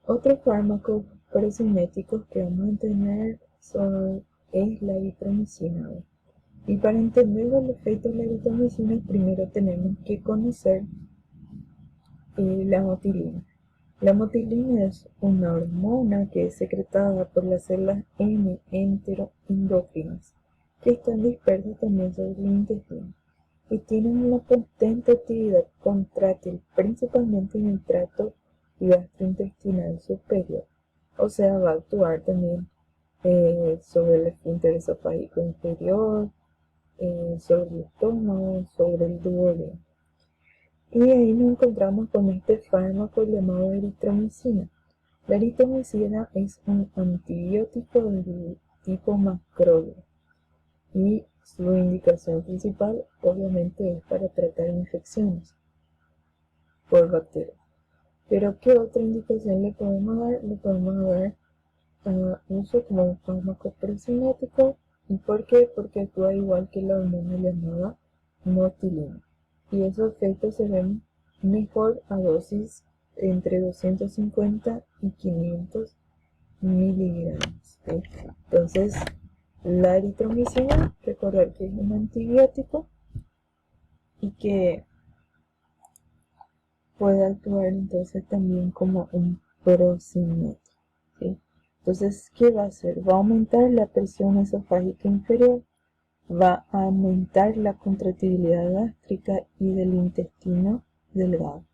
Otro fármaco procinéticos que vamos a tener es la eritromicina. Y para entender los efectos de la eritromicina, primero tenemos que conocer la motilina. La motilina es una hormona que es secretada por las células M enteroendócrinas, que están dispersas también sobre el intestino y tienen una potente actividad contráctil, principalmente en el tracto gastrointestinal superior. O sea, va a actuar también sobre el esfínter esofágico inferior, sobre el estómago, sobre el duodeno. Y ahí nos encontramos con este fármaco llamado eritromicina. La eritromicina es un antibiótico del tipo macrólido y su indicación principal obviamente es para tratar infecciones por bacterias. Pero ¿qué otra indicación le podemos dar? Le podemos dar uso como un fármaco procinético. ¿Y por qué? Porque actúa igual que la hormona llamada motilina. Y esos efectos se ven mejor a dosis entre 250 y 500 miligramos. ¿Sí? Entonces, la eritromicina, recordar que es un antibiótico y que puede actuar entonces también como un procinético. ¿Sí? Entonces, ¿qué va a hacer? Va a aumentar la presión esofágica inferior, va a aumentar la contractibilidad gástrica y del intestino delgado,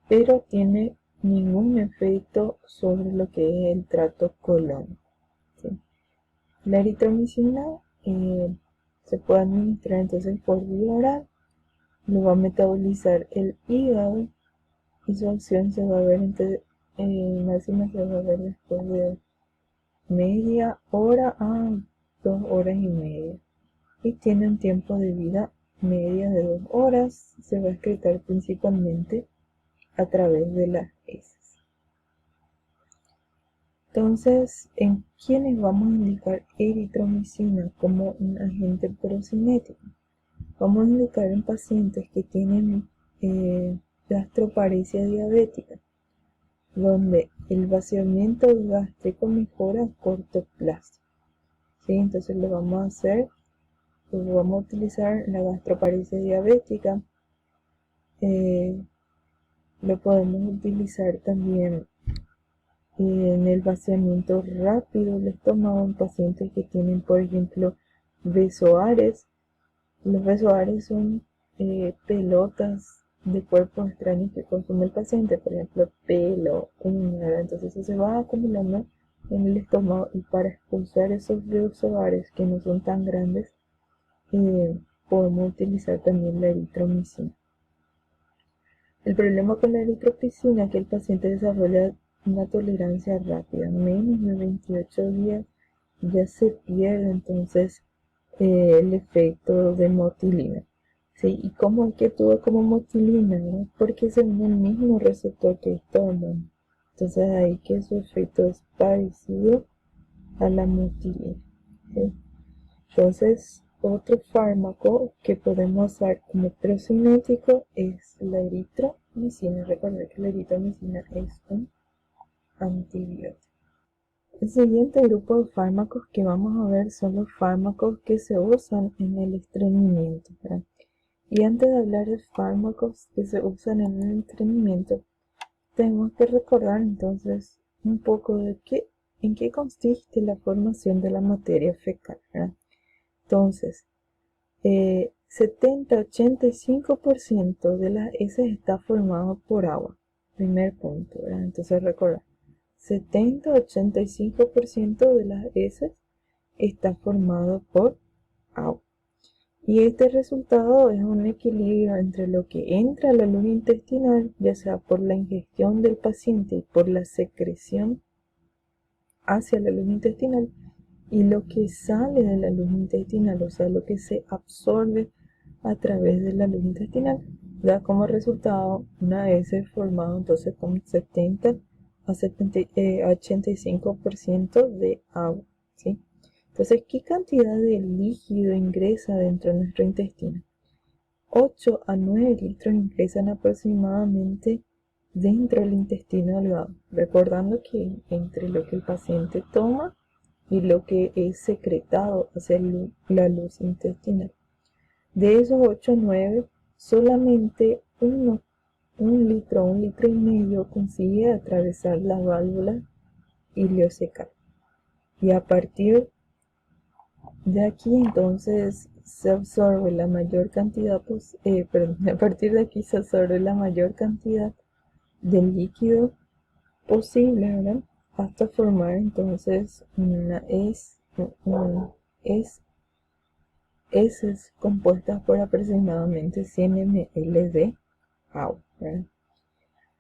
pero tiene ningún efecto sobre lo que es el tracto colónico. ¿Sí? La eritromicina se puede administrar entonces por vía oral, lo va a metabolizar el hígado y su acción se va a ver máxima se va a ver después de media hora a 2 horas y media y tiene un tiempo de vida media de 2 horas. Se va a excretar principalmente a través de las heces. Entonces, ¿en quiénes vamos a indicar eritromicina como un agente procinético? Vamos a indicar en pacientes que tienen gastroparesia diabética, donde el vaciamiento gástrico mejora a corto plazo. ¿Sí? Entonces lo vamos a hacer, vamos a utilizar la gastroparesia diabética. Lo podemos utilizar también en el vaciamiento rápido del estómago en pacientes que tienen, por ejemplo, besoares. Los besoares son pelotas de cuerpos extraños que consume el paciente, por ejemplo, pelo, uña. Entonces eso se va acumulando en el estómago y para expulsar esos besoares que no son tan grandes, podemos utilizar también la eritromicina. El problema con la eritromicina es que el paciente desarrolla una tolerancia rápida, menos de 28 días ya se pierde entonces el efecto de motilina. ¿Sí? ¿Y cómo es que actúa como motilina? ¿No? Porque es el mismo receptor que esta hormona. Entonces ahí que su efecto es parecido a la motilina. ¿Sí? Entonces, otro fármaco que podemos usar como procinético es la eritromicina. Recuerda que la eritromicina es un antibiótico. El siguiente grupo de fármacos que vamos a ver son los fármacos que se usan en el estreñimiento, ¿verdad? Y antes de hablar de fármacos que se usan en el estreñimiento, tenemos que recordar entonces un poco de en qué consiste la formación de la materia fecal, ¿verdad? Entonces, 70-85% de las heces está formado por agua. Primer punto, ¿verdad? Entonces recordar, 70-85% de las heces está formado por agua. Y este resultado es un equilibrio entre lo que entra a la luz intestinal, ya sea por la ingestión del paciente y por la secreción hacia la luz intestinal, y lo que sale de la luz intestinal, o sea, lo que se absorbe a través de la luz intestinal, da como resultado una S formada entonces con 70 a 85% de agua, ¿sí? Entonces, ¿qué cantidad de líquido ingresa dentro de nuestro intestino? 8 a 9 litros ingresan aproximadamente dentro del intestino delgado, recordando que entre lo que el paciente toma y lo que es secretado hacia la luz intestinal. De esos 8 o 9, solamente un litro y medio consigue atravesar la válvula ileocecal. Y a partir de aquí entonces se absorbe la mayor cantidad, a partir de aquí se absorbe la mayor cantidad del líquido posible, ¿verdad? Hasta formar entonces heces compuestas por aproximadamente 100 ml de agua, ¿verdad?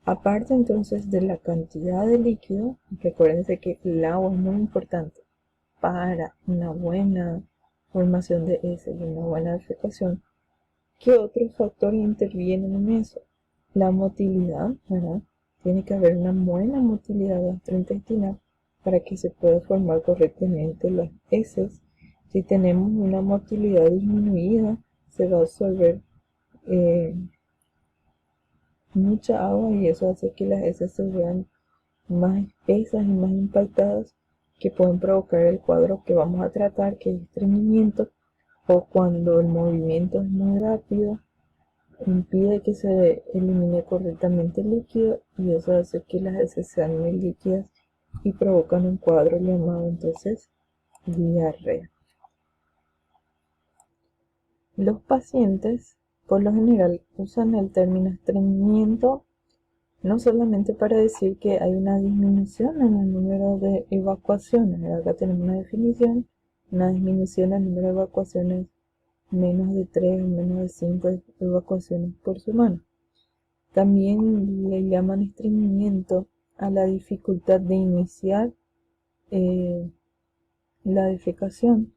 Aparte entonces de la cantidad de líquido, recuérdense que el agua es muy importante para una buena formación de heces y una buena defecación. ¿Qué otros factores intervienen en eso? La motilidad, ¿verdad? Tiene que haber una buena motilidad gastrointestinal para que se pueda formar correctamente las heces. Si tenemos una motilidad disminuida, se va a absorber mucha agua y eso hace que las heces se vean más espesas y más impactadas, que pueden provocar el cuadro que vamos a tratar, que es estreñimiento, o cuando el movimiento es muy rápido, impide que se elimine correctamente el líquido y eso hace que las heces sean muy líquidas y provocan un cuadro llamado entonces diarrea. Los pacientes por lo general usan el término estreñimiento no solamente para decir que hay una disminución en el número de evacuaciones. Acá tenemos una definición, una disminución en el número de evacuaciones, menos de 3 o menos de 5 evacuaciones por semana. También le llaman estreñimiento a la dificultad de iniciar la defecación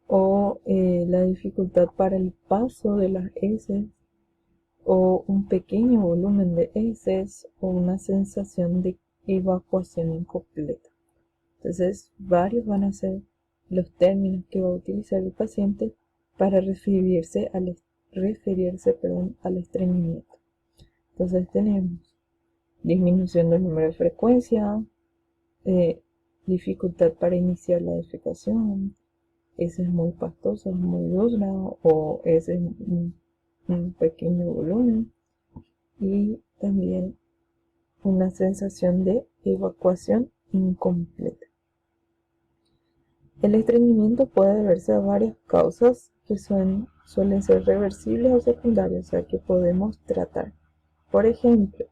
o la dificultad para el paso de las heces o un pequeño volumen de heces o una sensación de evacuación incompleta. Entonces, varios van a ser los términos que va a utilizar el paciente para referirse al estreñimiento. Entonces tenemos disminución del número de frecuencia, dificultad para iniciar la defecación, heces muy pastosas, muy duras o heces un pequeño volumen y también una sensación de evacuación incompleta. El estreñimiento puede deberse a varias causas que suelen ser reversibles o secundarias, o sea que podemos tratar. Por ejemplo,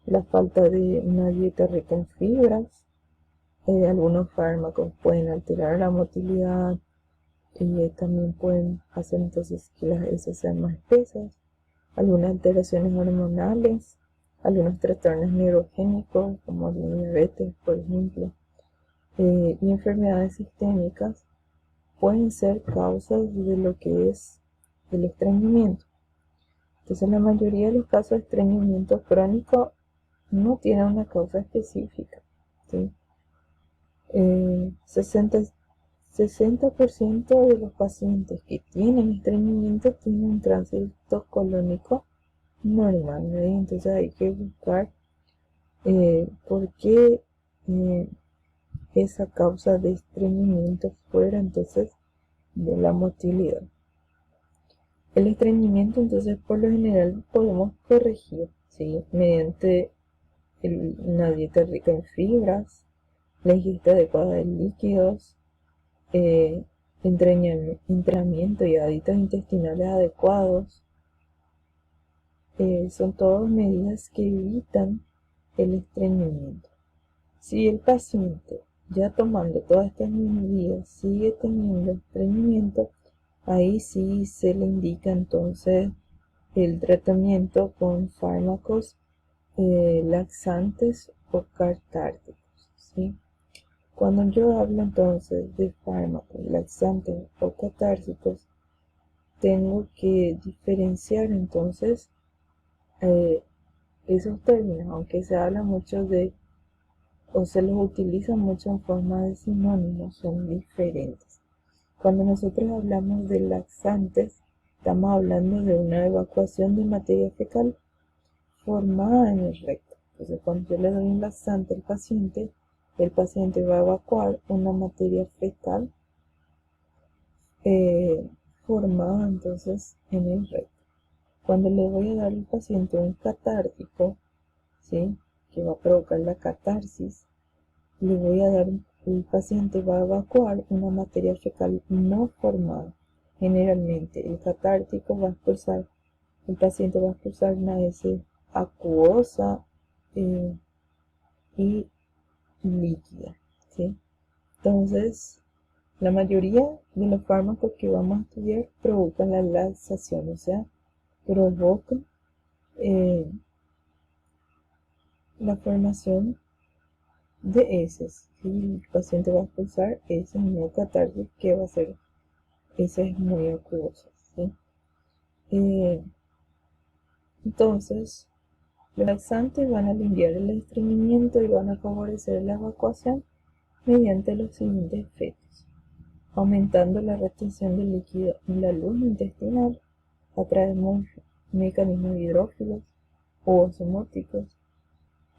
la falta de una dieta rica en fibras, algunos fármacos pueden alterar la motilidad y también pueden hacer entonces que las heces sean más espesas, algunas alteraciones hormonales, algunos trastornos neurogénicos como la diabetes, por ejemplo, y enfermedades sistémicas pueden ser causas de lo que es el estreñimiento. Entonces, la mayoría de los casos de estreñimiento crónico no tienen una causa específica, ¿sí? 60% de los pacientes que tienen estreñimiento tienen un tránsito colónico normal, ¿sí? Entonces hay que buscar por qué esa causa de estreñimiento fuera entonces de la motilidad. El estreñimiento entonces por lo general podemos corregir, ¿sí? Mediante una dieta rica en fibras, la ingesta adecuada de líquidos, entrenamiento y hábitos intestinales adecuados, son todas medidas que evitan el estreñimiento. Si el paciente ya tomando todas estas medidas sigue teniendo estreñimiento, ahí sí se le indica entonces el tratamiento con fármacos laxantes o catárticos, ¿sí? Cuando yo hablo entonces de fármacos laxantes o catárticos, tengo que diferenciar entonces esos términos, aunque se habla mucho de o se los utiliza mucho en forma de sinónimos, son diferentes. Cuando nosotros hablamos de laxantes, estamos hablando de una evacuación de materia fecal formada en el recto. Entonces, cuando yo le doy un laxante al paciente, el paciente va a evacuar una materia fecal formada entonces en el recto. Cuando le voy a dar al paciente un catártico, ¿sí?, que va a provocar la catarsis, le voy a dar, el paciente va a evacuar una materia fecal no formada. Generalmente el catártico va a expulsar, el paciente va a expulsar una heces acuosa y líquida, ¿sí? Entonces, la mayoría de los fármacos que vamos a estudiar provocan la laxación, o sea, provocan la formación de heces. ¿Sí? El paciente va a expulsar heces no catárticas, que va a ser heces muy acuosas, ¿sí? Entonces, los laxantes van a aliviar el estreñimiento y van a favorecer la evacuación mediante los siguientes efectos: aumentando la retención del líquido en la luz intestinal a través de mecanismos hidrófilos u osmóticos.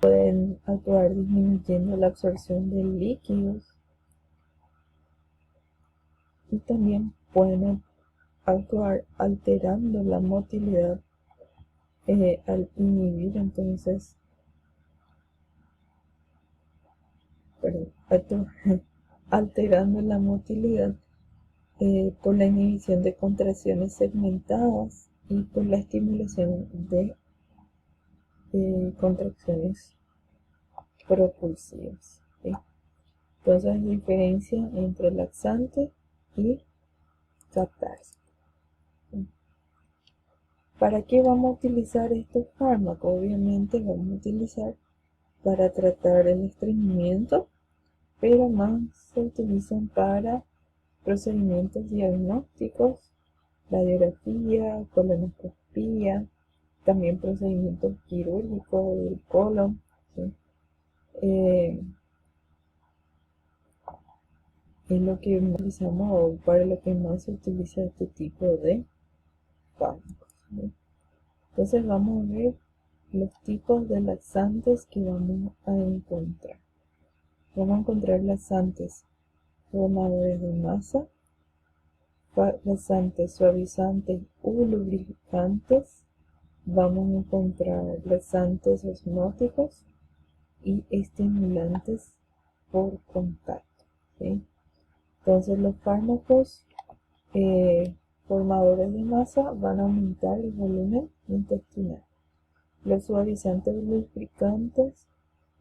Pueden actuar disminuyendo la absorción de líquidos y también pueden actuar alterando la motilidad al inhibir entonces, alterando la motilidad por la inhibición de contracciones segmentadas y por la estimulación de contracciones propulsivas, ¿sí? Entonces, diferencia entre laxante y catarsis. ¿Para qué vamos a utilizar estos fármacos? Obviamente vamos a utilizar para tratar el estreñimiento, pero más se utilizan para procedimientos diagnósticos, radiografía, colonoscopía, también procedimientos quirúrgicos del colon, ¿sí? Es lo que utilizamos, o para lo que más se utiliza este tipo de fármacos, ¿sí? Entonces vamos a ver los tipos de laxantes que vamos a encontrar. Vamos a encontrar laxantes formadores de masa, laxantes suavizantes u lubricantes. Vamos a encontrar laxantes osmóticos y estimulantes por contacto, ¿sí? Entonces los fármacos formadores de masa van a aumentar el volumen intestinal. Los suavizantes lubricantes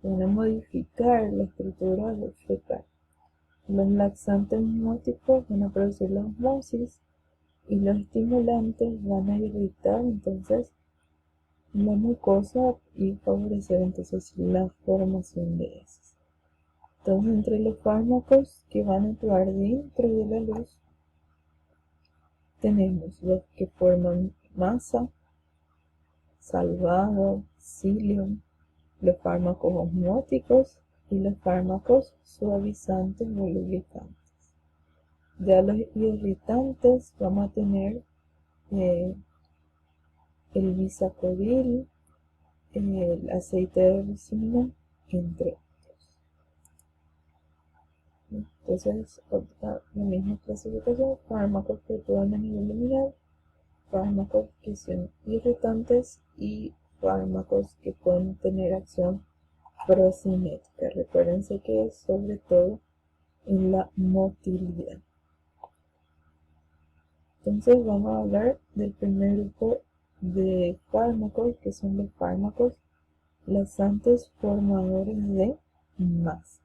van a modificar la estructura fecal. Los laxantes osmóticos van a producir la osmosis y los estimulantes van a irritar entonces la mucosa y favorecer entonces la formación de heces. Entonces, entre los fármacos que van a actuar dentro de la luz, tenemos los que forman masa, salvado, psyllium, los fármacos osmóticos y los fármacos suavizantes o lubricantes. Ya los irritantes vamos a tener el bisacodyl, el aceite de ricina, entre otros. Entonces, la misma clasificación: fármacos que actúan a nivel luminal, fármacos que son irritantes y fármacos que pueden tener acción procinética. Recuérdense que es sobre todo en la motilidad. Entonces vamos a hablar del primer grupo de fármacos, que son los fármacos laxantes formadores de masa.